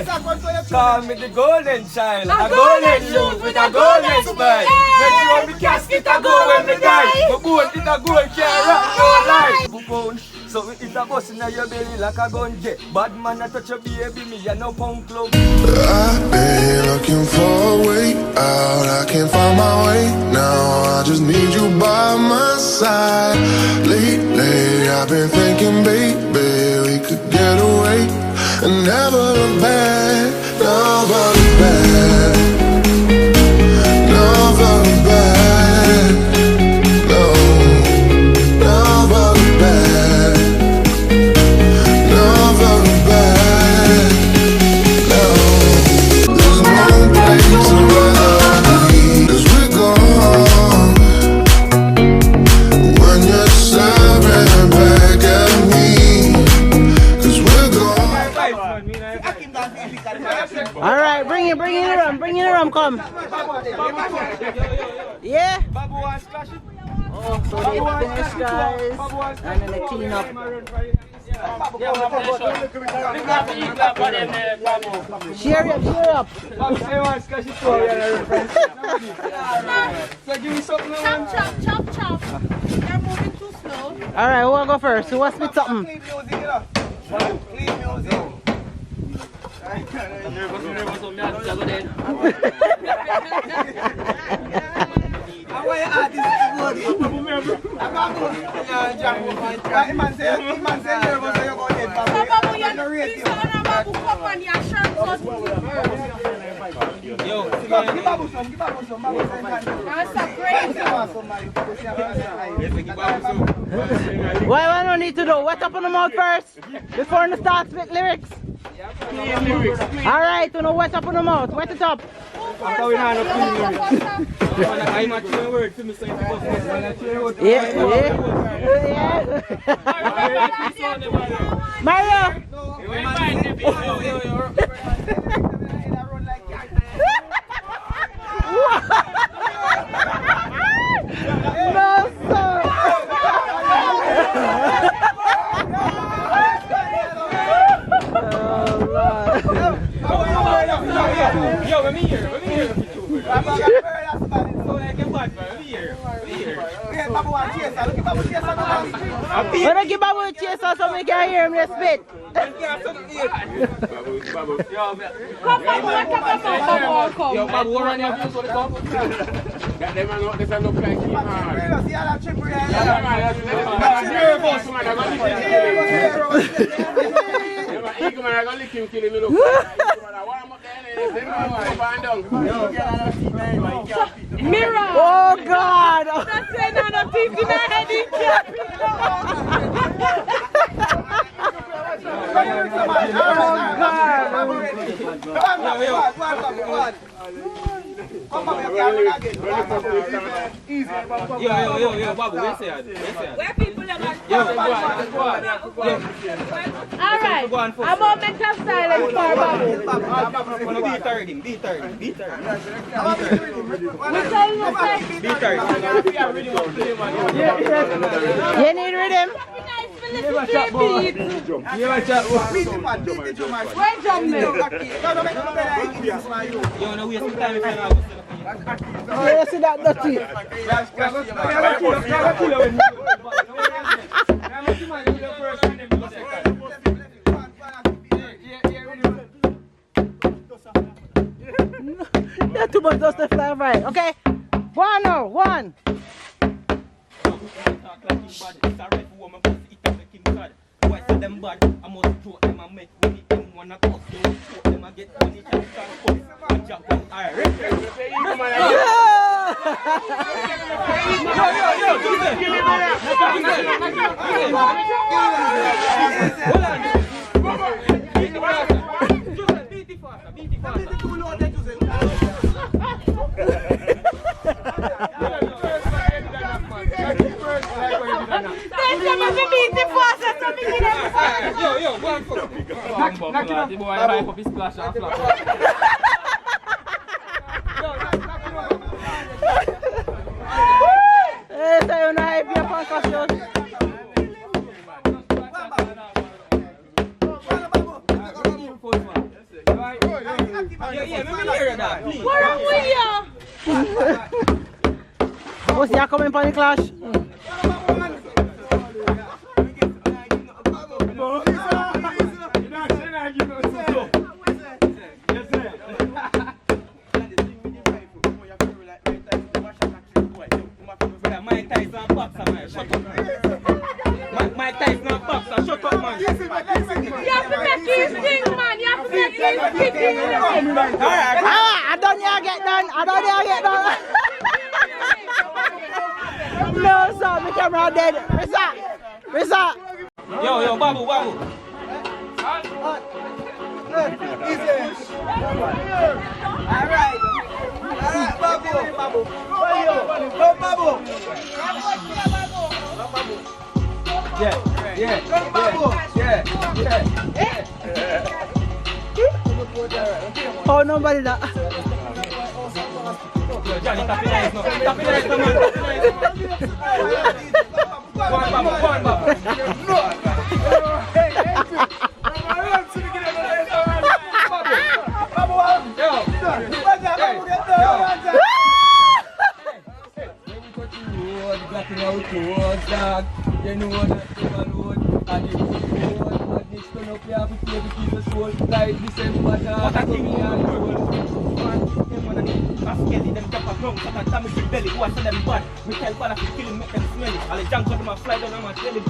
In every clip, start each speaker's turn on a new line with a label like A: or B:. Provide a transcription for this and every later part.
A: Call me the golden child, a golden youth with a golden smile. Make sure me casket a go when me die. My boat it a gold can't rock no life. So it a bust inna your belly like a gun jet. Bad man a touch your baby, me a no punk club.
B: I've been looking for a way out, I can't find my way now. I just need you by my side. Lately I've been thinking, baby, we could get away and never look back, never look back, never look back, no, never look back, never look back, no. There's no place I'd rather be, 'cause we're gone when you're staring back at me.
C: Alright, bring it in the rum, come. Yeah? Oh, so they finish, guys. And then they clean up. Cheer up. Chop. You're moving too slow. Alright, who will go first? Who wants to spit something? Why I don't need to know? What's up on the mouth first? Before the start spit lyrics? Alright, you know what's up on the mouth? What's it up? Yeah. Mario! No, sir!
A: Yo, let me hear.
C: When I give Babu a chase so we can hear him spit.
A: Yo, Babu, what run your views for the cup?
D: Got them and what they look like him hard. I'm gonna lick him, kill him, look.
C: Mirror! Oh God!
E: That's why none of these in my head in
A: Yo, Babu, where say it?
E: where people are
A: Yo,
E: alright, a moment of silence for Babu.
A: B30.
C: You need rhythm?
E: Where jump me?
A: Yo, no waste some time if you're not.
C: You see that dirty? Not too much dust to fly right. Okay? One.
A: Yo, go on for knock it up. The boy hype up his splash and flop.
C: Hey, so you know hype your concussion.
A: Yeah, let me hear that, please.
E: What wrong with you?
C: What's you coming for the clash?
A: My type not boxer, shut up, man.
E: You have to make his thing, man. You have to make his thing.
C: I don't need to get done. I don't need to get done. No, sir, my camera dead. Risa.
A: Yo, Babu.
F: Alright, Babu. Go, Babu.
A: Yeah.
C: Oh, nobody that.
A: Johnny, tap it nice, man. Go on, Babu. You know that you alone and the road madness turn up here with every piece of soul like December dog. What a thing you are doing. Them wanna get skelly, them drop a ground, shut a damage to belly, who I send them bad. We tell bad if you kill him, make them smell it. All the junk of them a fly down and I tell him.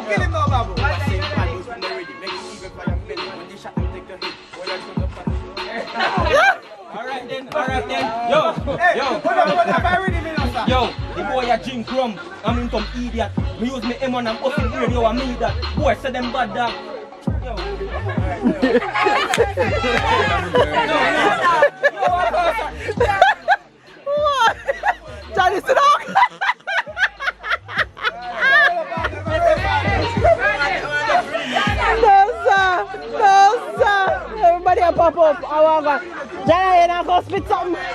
F: Kill him now, Babu.
A: Alright then. Yo, the boy a Jim Crumb. I'm in some idiot. Me use me M1 and fucking radio and me that. Boy say them bad dog. Yo.
C: What? Johnny, sit down. No, sir. Everybody a pop up. I want to go. Johnny, you not go spit something.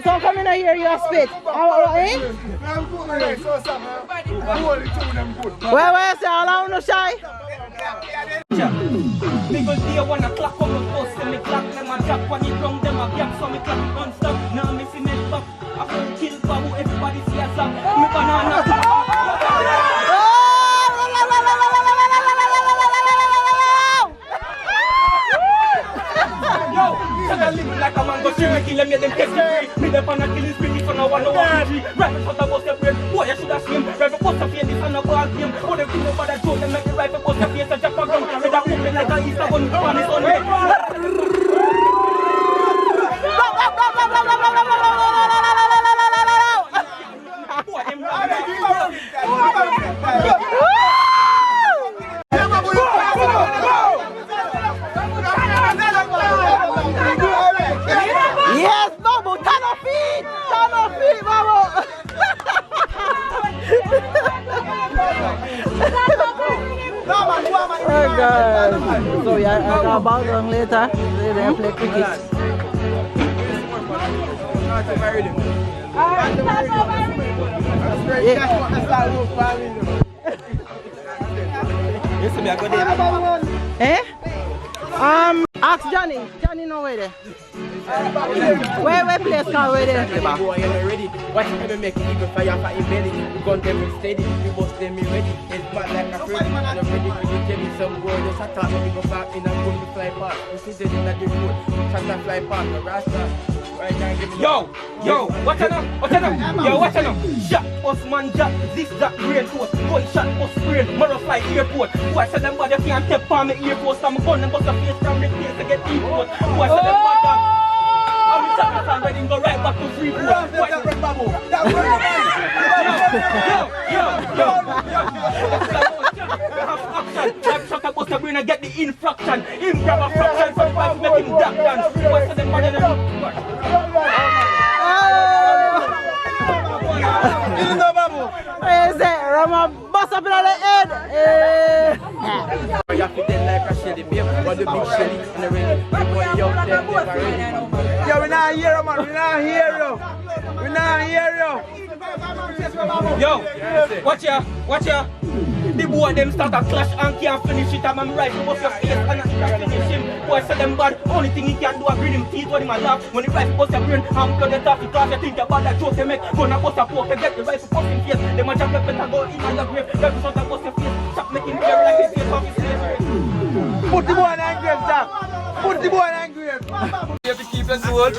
C: So come in here, you spit. Where say all I no shy?
A: People day 1 o'clock on the bus, and me clock them a drop when it wrong them a gap, so me clock non-stop. Now me see me back. I can kill Babu, everybody see us up. Me banana. Yo, I live like a man, go see me kill them, make them get free. Me the pan a killing spirit, so no one know what to do. Rifle shot about the brain, boy you should have seen. Rifle bust a face, this on a ball game. Put them thing over the joke, them make the rifle bust a face and jump around. With a open like a Easter gun, on his own head. Boy, them
C: Yes, Babu, turn off feet, Babu. Oh God. So yeah, I got about them later. They play cricket. Eh? Ask Johnny. Johnny no way there. Where place called where there?
F: Boy, you're not ready. Watch me make people fire for your belly. You gun them steady. You bust them ready. It's bad like a Freddy. I'm ready for you. Tell me some word. Just attack me. Go back in and go to fly past. You see them in the road. Try to fly past. The Rasta. Right now, give me.
A: Yo, watch out now. Yo, watch out now. Shot, Osman Jack, this Jack, brain force. Gun shot, bus brain, Murrow fly airport. Boy, said them bad, you can't step on me airport. I'm gun and bust a face from the place to get airport. Boy, said them bad, I'm in Jamaica ready to go right back to Freeport. Shut up, bust a brain and get the infraction. Him grab a fraction, so twice make him duck down. Boy, said them bad,
C: Is it? Rama bust up in the head.
F: the big shelly and the rain. The boy young them never ready.
A: Yo, we not hear you, man. We not hear you. We not hear you.
G: Yo, watch ya. The boy them start a clash and can't finish it. I'm right, bust your face and I can't finish him. Boy say them bad, only thing he can do is grin him teeth when him a laugh. When the rifle bust your brain, I'm gonna talk because you think you're bad like joke they make. Gonna bust a poke, they get the rifle fucking face. Them a jump up and go in the grave. Every shot that bust your face, stop making hair like his face off his face.
A: Put the boy in the grave, Jack. Put the boy in the grave. You have to keep your soul.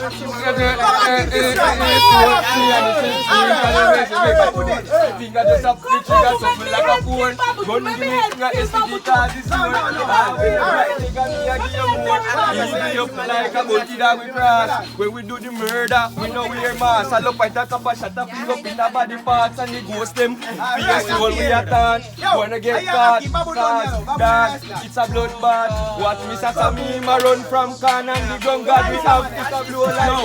A: Finger just up the trigger, something like a phone. Gun give me finger, STD cause it's one. Right nigga, me a give you more. Easy up like a monkey that we cross. When we do the murder, we know we're mass. I look like that cup of shot up, pick up in the body parts and the ghost them. For your soul we attach. Wanna get caught, cause dance, it's a bloodbath. What Mr. Samima run from Khan and the gun God we have to blow like
G: Yo,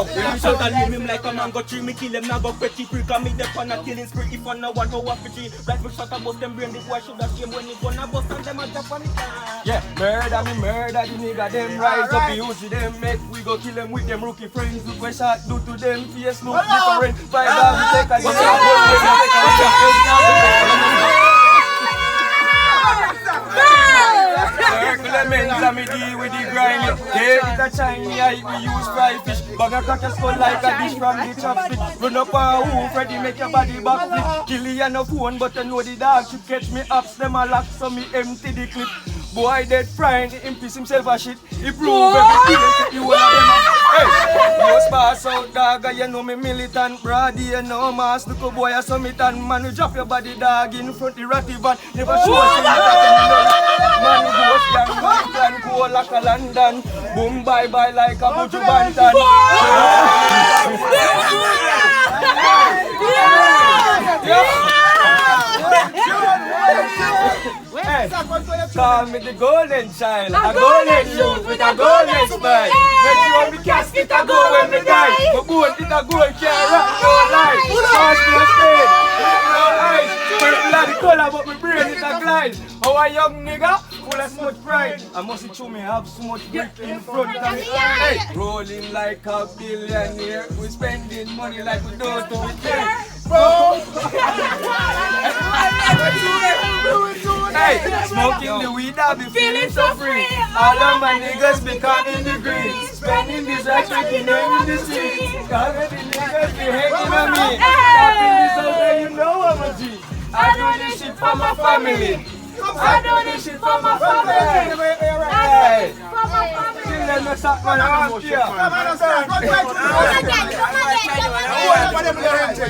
G: when you shot and leave him like a mango tree, me kill him now go pretty free. Cause me dep on a killing spree. If I know one to walk with you, rifle shot a bust them brain. The boy should have shame when he gonna bust and them a jump on it.
A: Yeah, murder me murder the nigga them rise up the use them make we go kill them with them rookie friends. Look what shot do to them face look different. Fight down we take a Circlements and me deal with the grimy. Take it a Chinese eye, we use fry fish. Bag a crack a skull like a dish from the chopstick. Run up a hoof, Freddy make your body backflip. Kill you no phone, but you know the dog should catch me ups. Them a lock, so me empty the clip. Boy dead friend, he piss himself a shit. He prove everything that you want them. Hey, no sparse out dog, you know me militant. Brady, you know mass, look a boy a summit and man, you drop your body dog in front the ratty van. Never show us in the man, ghost gang, man, go like a London. Boom, bye bye like a Buju Bantan. Hey, call me the golden child, a golden youth with a golden smile. Make sure me casket a go when me die. My boat it a gold can't rock no light. Pass me a spade, no eyes. Purple are the color but my brain is a glide. How a young nigga full of so much pride. I must show me have so much brick in front of me. Hey, rolling like a billionaire. We spending money like we don't do it care. Hey, smoking the weed, I be feeling so free. All of my niggas become in the green. Spending this like making them in the streets. All of the niggas be hating on me. Stopping this all day, you know I'm a G. I do this shit for my family. I do this shit for my family. Hey, children no stop man, I'm here.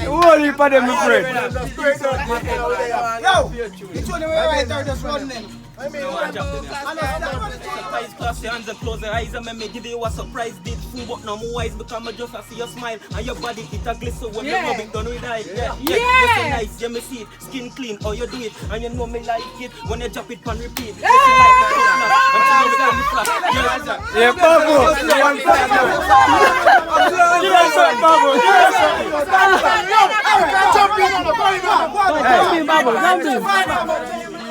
A: Holy for them, my friend.
H: Yo, it's only way right there, just run them.
G: Surprise, class your hands and close your eyes and me give you a surprise did fool but no more wise because I just see your smile and your body it a glisten when you rub it done with eye. Yeah, you so nice, you me see it, skin clean, how you do it and you know me like it when you drop it and repeat. Yeah,
A: Pablo, one time. Yes, Pablo.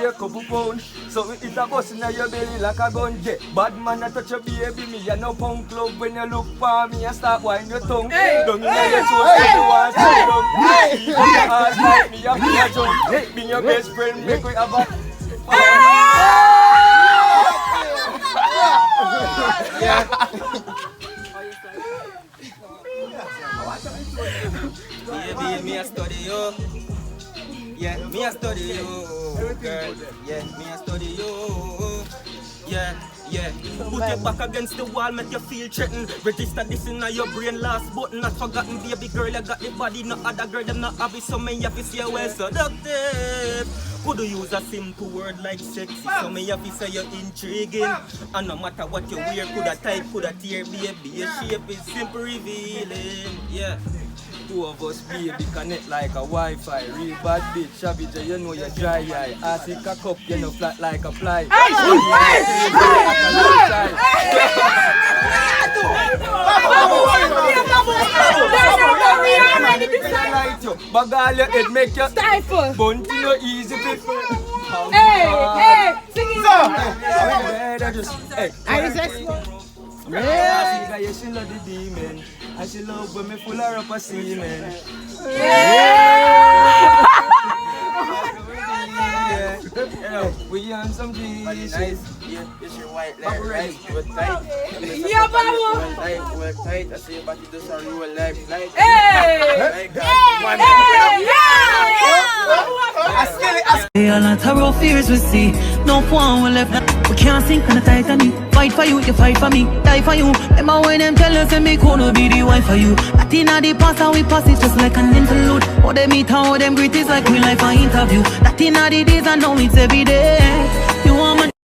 A: A couple pounds, so it a bust in your belly like a gun. Yeah, bad man a touch your baby, me a no punk club. When you look for me, I start whine your tongue. Don't you know your toes, you want to sit down. Keep your ass like me, a be a jump. Be your best friend, make we have a. Yeah.
G: Baby, me a study you. Yeah, me a study you, girl. Yeah, me a study you. Yeah, yeah. Put your back against the wall, make you feel threatened. Register this in your brain, last but not forgotten. Baby girl, you got the body, no other girl, them not have it. So me have to say well seductive. Could you use a simple word like sexy? So me have to say you're intriguing. And no matter what you wear, could a type, could a tear, baby, your shape is simple revealing. Yeah.
A: Two of us, baby, connect like a Wi-Fi. Real bad bitch, shabby, you know you're dry eye. Ass it cock up, you know flat like a fly. Bagal your head make you
E: stifle.
A: Bunty no easy fit.
E: Hey, sing it.
A: just, hey.
C: Iris X.
A: Yeah. She love the demon. And she love when me full her up a semen. We on some G's.
F: Nice. Yeah, it's your white leg. Right, we're tight.
E: Yeah, Babu.
F: We're tight. I see your body does a roll like.
E: Hey!
I: Hey, a lot of rough fears we see. No point we left. We can't sink on the Titanic. Fight for you, you fight for me. Die for you. Remember when them tell us that me could be the wife for you. That in the past and we pass it just like an interlude. How they meet, how them greet is like real life an interview. That in the days and now it's every day. You want